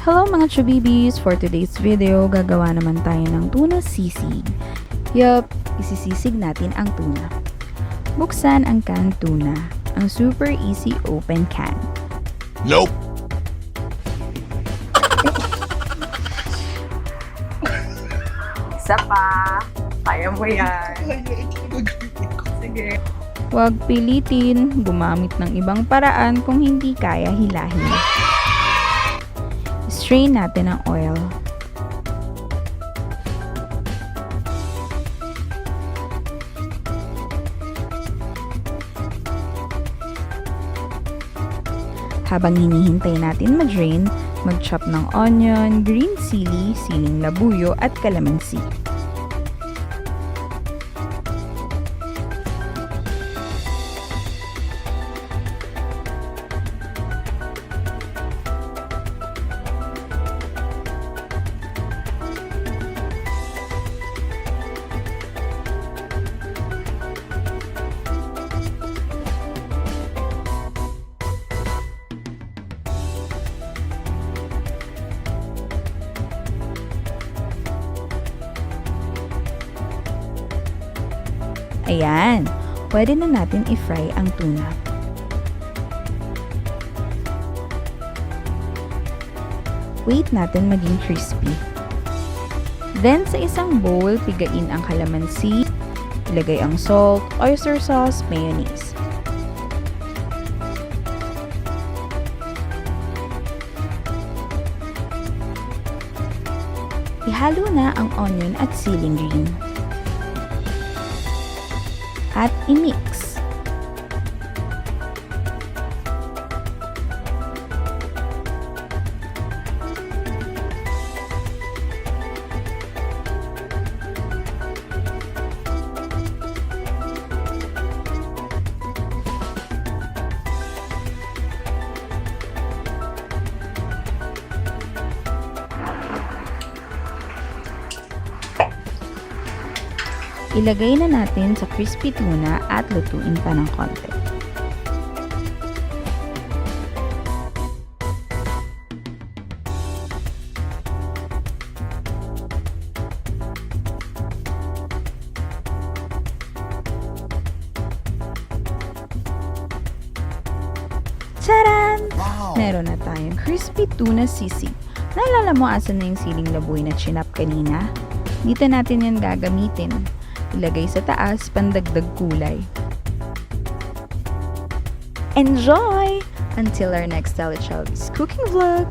Hello mga chubibis! For today's video, gagawa naman tayo ng tuna sisig. Yup, isisisig natin ang tuna. Buksan ang canned tuna, ang super easy open can. Nope! Isa pa. Kaya mo yan. Sige. Huwag pilitin gumamit ng ibang paraan kung hindi kaya hilahin. Strain natin ang oil. Habang hinihintay natin ma-drain, mag-chop ng onion, green sili, siling labuyo at calamansi. Ayan, pwede na natin i-fry ang tuna. Wait natin maging crispy. Then, sa isang bowl, pigain ang calamansi, ilagay ang salt, oyster sauce, mayonnaise. Ihalo na ang onion at siling green. At i-mix. Ilagay na natin sa crispy tuna at lutuin pa ng konti. Tcharan! Wow! Meron na tayong crispy tuna sisig. Naalala mo asan na yung siling labuyo na chinap kanina? Dito natin yan gagamitin. Ilagay sa taas, pandagdag kulay. Enjoy! Until our next TeleChubbies cooking vlog!